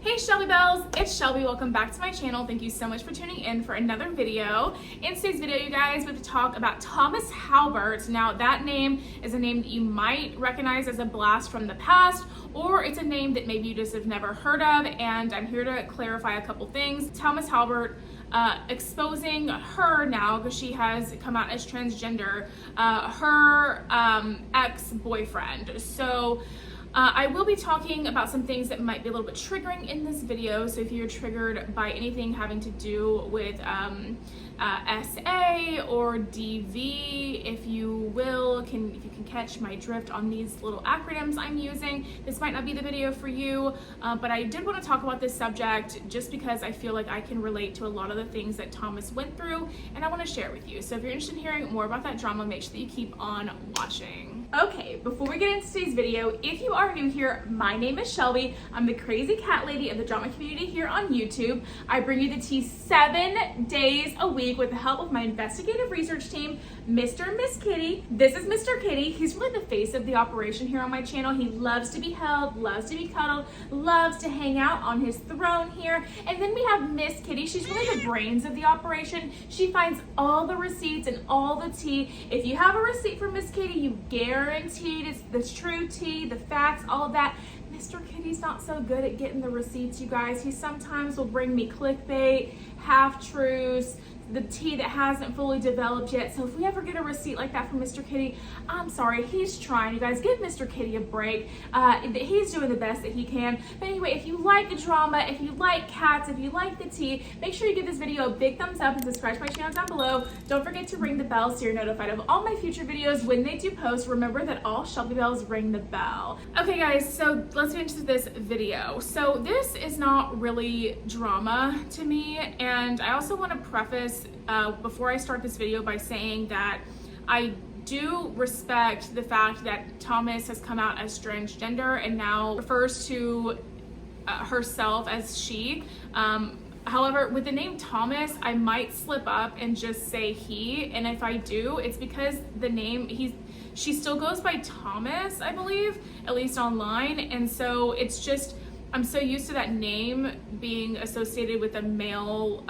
Hey Shelby Bells, it's Shelby. Welcome back to my channel. Thank you so much for tuning in for another video. In today's video, you guys, we're going to talk about Thomas Halbert. Now, that name is a name that you might recognize as a blast from the past, or it's a name that maybe you just have never heard of, and I'm here to clarify a couple things. Thomas Halbert, exposing her now, because she has come out as transgender, her ex-boyfriend. So I will be talking about some things that might be a little bit triggering in this video, so if you're triggered by anything having to do with SA or DV, if you can catch my drift on these little acronyms I'm using, this might not be the video for you, but I did want to talk about this subject just because I feel like I can relate to a lot of the things that Thomas went through, and I want to share with you. So if you're interested in hearing more about that drama, make sure that you keep on watching. Okay, before we get into today's video, if you are new here, my name is Shelby. I'm the crazy cat lady of the drama community here on YouTube. I bring you the tea 7 days a week with the help of my investigative research team, Mr. and Miss Kitty. This is Mr. Kitty. He's really the face of the operation here on my channel. He loves to be held, loves to be cuddled, loves to hang out on his throne here. And then we have Miss Kitty. She's really the brains of the operation. She finds all the receipts and all the tea. If you have a receipt from Miss Kitty, you guaranteed it's the true tea, the facts, all of that. Mr. Kitty's not so good at getting the receipts, you guys. He sometimes will bring me clickbait, half-truths, the tea that hasn't fully developed yet. So if we ever get a receipt like that from Mr. Kitty, I'm sorry, he's trying. You guys, give Mr. Kitty a break. He's doing the best that he can. But anyway, if you like the drama, if you like cats, if you like the tea, make sure you give this video a big thumbs up and subscribe to my channel down below. Don't forget to ring the bell so you're notified of all my future videos when they do post. Remember that all Shelby Bells ring the bell. Okay guys, so let's get into this video. So this is not really drama to me, and I also want to preface before I start this video by saying that I do respect the fact that Thomas has come out as transgender and now refers to herself as she. However, with the name Thomas, I might slip up and just say he, and if I do, it's because the name, she still goes by Thomas, I believe, at least online, and so it's just, I'm so used to that name being associated with a male,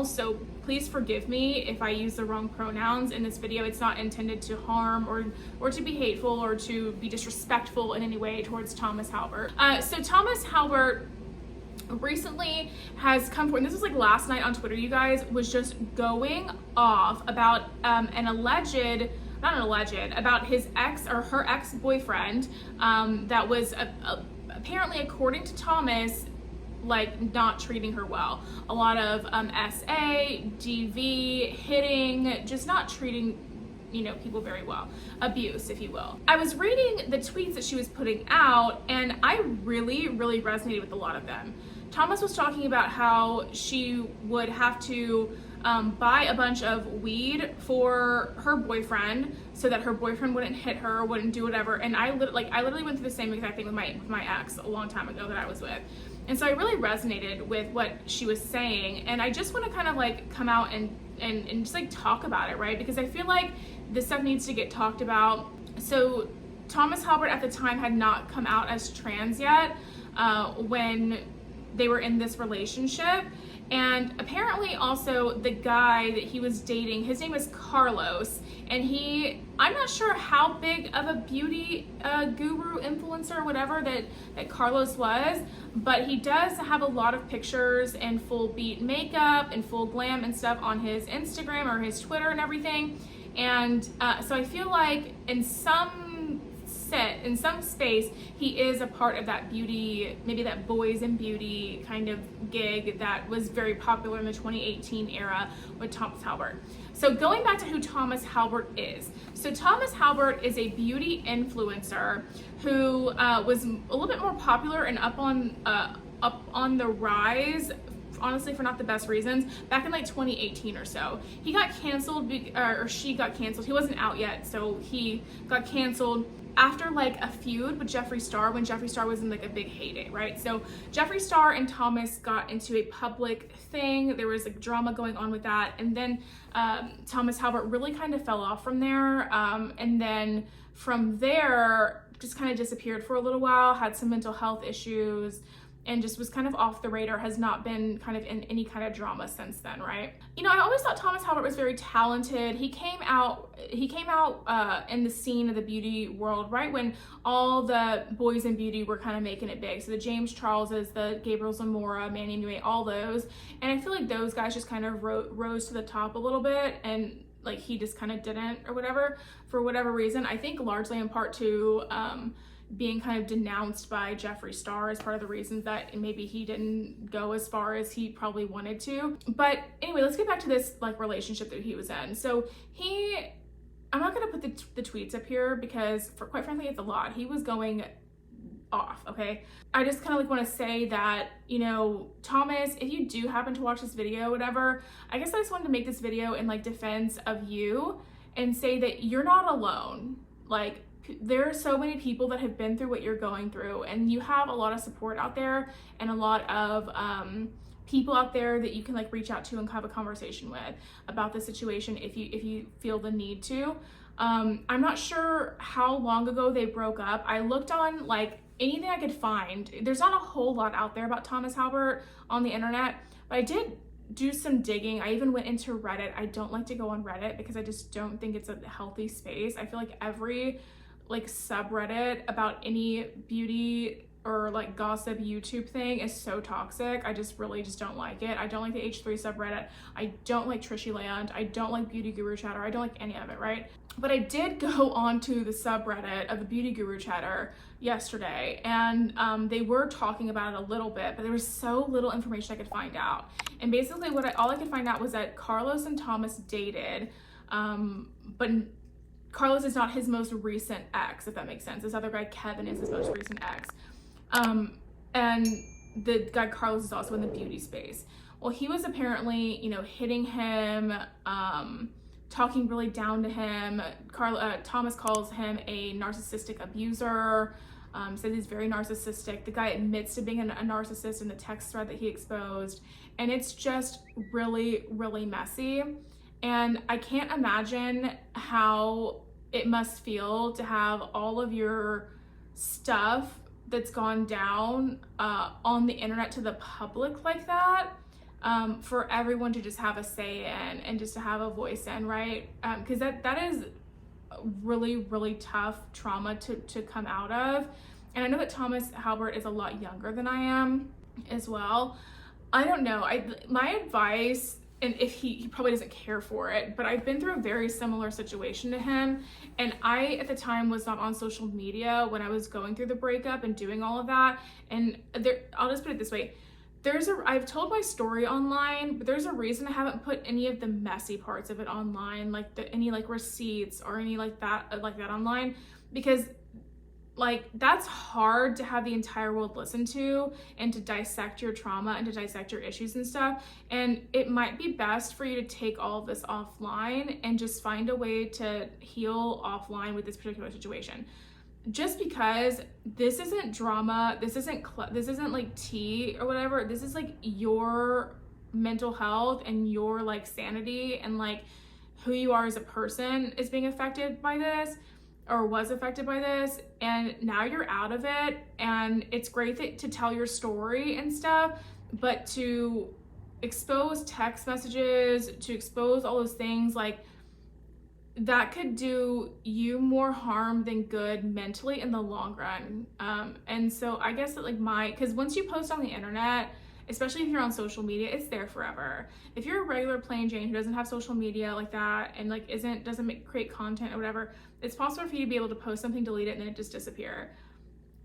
so please forgive me if I use the wrong pronouns in this video. It's not intended to harm or to be hateful or to be disrespectful in any way towards Thomas Halbert. So Thomas Halbert recently has come forward, and this was like last night on Twitter, you guys, was just going off about about his ex or her ex-boyfriend that was apparently, according to Thomas, like not treating her well. A lot of SA, DV, hitting, just not treating, you know, people very well. Abuse, if you will. I was reading the tweets that she was putting out, and I really resonated with a lot of them. Thomas was talking about how she would have to buy a bunch of weed for her boyfriend so that her boyfriend wouldn't hit her, wouldn't do whatever. And I literally went through the same exact thing with my ex a long time ago that I was with. And so I really resonated with what she was saying. And I just want to kind of like come out and just like talk about it, right? Because I feel like this stuff needs to get talked about. So Thomas Halbert at the time had not come out as trans yet when they were in this relationship. And apparently also the guy that he was dating, his name is Carlos, and I'm not sure how big of a beauty guru, influencer, whatever that Carlos was, but he does have a lot of pictures and full beat makeup and full glam and stuff on his Instagram or his Twitter and everything. And so I feel like in some space, he is a part of that beauty, maybe that boys and beauty kind of gig that was very popular in the 2018 era with Thomas Halbert. So going back to who Thomas Halbert is. So Thomas Halbert is a beauty influencer who was a little bit more popular and up on the rise, honestly, for not the best reasons, back in like 2018 or so. He got canceled, or she got canceled. He wasn't out yet, so he got canceled after like a feud with Jeffree Star, when Jeffree Star was in like a big heyday, right? So Jeffree Star and Thomas got into a public thing. There was like drama going on with that. And then Thomas Halbert really kind of fell off from there. And then from there, just kind of disappeared for a little while, had some mental health issues, and just was kind of off the radar, has not been kind of in any kind of drama since then, right? You know, I always thought Thomas Halbert was very talented. He came out in the scene of the beauty world right when all the boys in beauty were kind of making it big. So the James Charleses, the Gabriel Zamora, Manny Neway, all those. And I feel like those guys just kind of rose to the top a little bit, and like he just kind of didn't, or whatever, for whatever reason. I think largely in part to being kind of denounced by Jeffree Star is part of the reasons that maybe he didn't go as far as he probably wanted to. But anyway, let's get back to this like relationship that he was in. So I'm not gonna put the tweets up here because quite frankly, it's a lot. He was going off, okay? I just kind of like want to say that, you know, Thomas, if you do happen to watch this video, whatever, I guess I just wanted to make this video in like defense of you and say that you're not alone. Like, there are so many people that have been through what you're going through, and you have a lot of support out there and a lot of people out there that you can like reach out to and have a conversation with about the situation if you feel the need to. I'm not sure how long ago they broke up. I looked on like anything I could find. There's not a whole lot out there about Thomas Halbert on the internet, but I did do some digging. I even went into Reddit. I don't like to go on Reddit because I just don't think it's a healthy space. I feel like every like subreddit about any beauty or like gossip YouTube thing is so toxic. I just really just don't like it. I don't like the H3 subreddit. I don't like Trishy Land. I don't like Beauty Guru Chatter. I don't like any of it, right? But I did go onto the subreddit of the Beauty Guru Chatter yesterday, and they were talking about it a little bit, but there was so little information I could find out. And basically all I could find out was that Carlos and Thomas dated, but Carlos is not his most recent ex, if that makes sense. This other guy, Kevin, is his most recent ex. And the guy Carlos is also in the beauty space. Well, he was apparently, you know, hitting him, talking really down to him. Thomas calls him a narcissistic abuser, says he's very narcissistic. The guy admits to being a narcissist in the text thread that he exposed. And it's just really, really messy. And I can't imagine how it must feel to have all of your stuff that's gone down on the internet to the public like that, for everyone to just have a say in and just to have a voice in, right? Because that is really, really tough trauma to come out of. And I know that Thomas Halbert is a lot younger than I am as well. I don't know. My advice, and if he probably doesn't care for it, but I've been through a very similar situation to him. And I, at the time, was not on social media when I was going through the breakup and doing all of that. And I'll just put it this way. I've told my story online, but there's a reason I haven't put any of the messy parts of it online, like any like receipts or any like that online, because like that's hard to have the entire world listen to and to dissect your trauma and to dissect your issues and stuff. And it might be best for you to take all of this offline and just find a way to heal offline with this particular situation. Just because this isn't drama, this isn't like tea or whatever. This is like your mental health and your like sanity and like who you are as a person is being affected by this, or was affected by this, and now you're out of it. And it's great to tell your story and stuff, but to expose text messages, to expose all those things, like that could do you more harm than good mentally in the long run. And so I guess that like because once you post on the internet, especially if you're on social media, it's there forever. If you're a regular plain Jane who doesn't have social media like that and like doesn't create content or whatever, it's possible for you to be able to post something, delete it, and then it just disappear.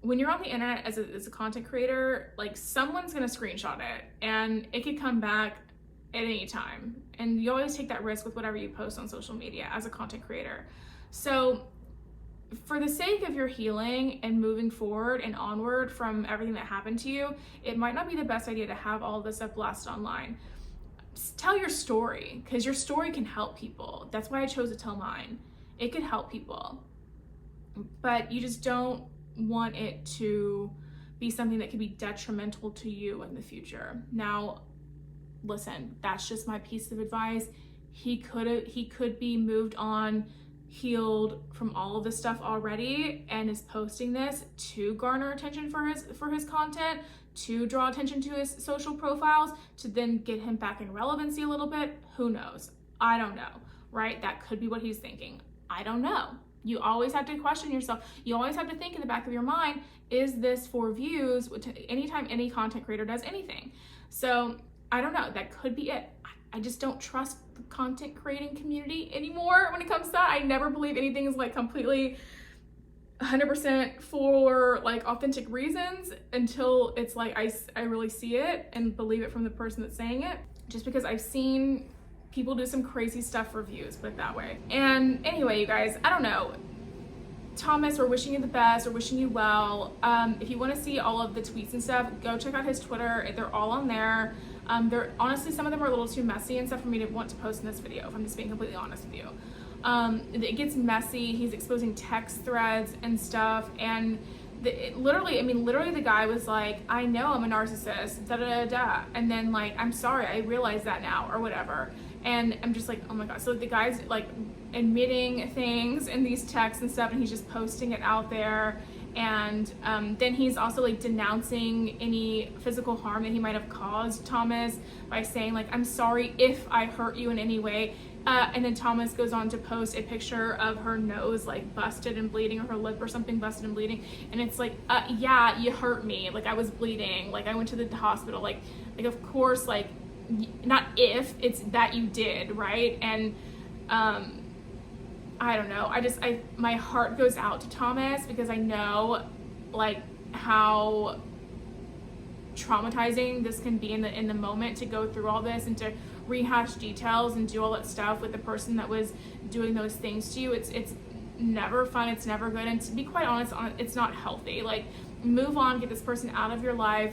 When you're on the internet as a content creator, like someone's gonna screenshot it and it could come back at any time. And you always take that risk with whatever you post on social media as a content creator. So for the sake of your healing and moving forward and onward from everything that happened to you, it might not be the best idea to have all of this stuff blasted online. Just tell your story, because your story can help people. That's why I chose to tell mine. It could help people, but you just don't want it to be something that could be detrimental to you in the future. Now, listen, that's just my piece of advice. He could be moved on, healed from all of this stuff already, and is posting this to garner attention for his content, to draw attention to his social profiles to then get him back in relevancy a little bit. Who knows? I don't know, right? That could be what he's thinking. I don't know. You always have to question yourself. You always have to think in the back of your mind, is this for views anytime any content creator does anything? So I don't know, that could be it. I just don't trust the content creating community anymore when it comes to that. I never believe anything is like completely 100% for like authentic reasons until it's like I really see it and believe it from the person that's saying it, just because I've seen people do some crazy stuff for views, put it that way. And anyway, you guys, I don't know. Thomas, we're wishing you the best, we're wishing you well. If you want to see all of the tweets and stuff, go check out his Twitter. They're all on there. They're honestly, some of them are a little too messy and stuff for me to want to post in this video, if I'm just being completely honest with you. It gets messy. He's exposing text threads and stuff, and literally the guy was like, I know I'm a narcissist, da da da da, and then like, I'm sorry, I realize that now, or whatever. And I'm just like, oh my god. So the guy's like admitting things in these texts and stuff, and he's just posting it out there. And then he's also like denouncing any physical harm that he might have caused Thomas by saying like, I'm sorry if I hurt you in any way. And then Thomas goes on to post a picture of her nose like busted and bleeding, or her lip or something busted and bleeding. And it's like, yeah, you hurt me. Like I was bleeding. Like I went to the hospital. Like of course, like not if, it's that you did, right? And I don't know. My heart goes out to Thomas because I know like how traumatizing this can be in the moment to go through all this and to rehash details and do all that stuff with the person that was doing those things to you. It's never fun. It's never good. And to be quite honest, it's not healthy. Like move on, get this person out of your life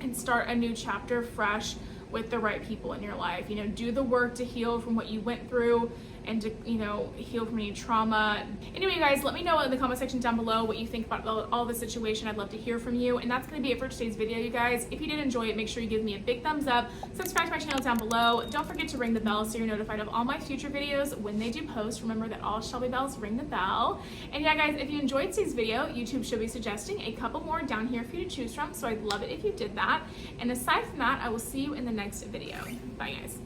and start a new chapter fresh with the right people in your life. You know, do the work to heal from what you went through and to, you know, heal from any trauma. Anyway, you guys, let me know in the comment section down below what you think about all the situation. I'd love to hear from you. And that's going to be it for today's video, you guys. If you did enjoy it, make sure you give me a big thumbs up. Subscribe to my channel down below. Don't forget to ring the bell so you're notified of all my future videos when they do post. Remember that all Shelby bells ring the bell. And yeah, guys, if you enjoyed today's video, YouTube should be suggesting a couple more down here for you to choose from. So I'd love it if you did that. And aside from that, I will see you in the next video. Bye, guys.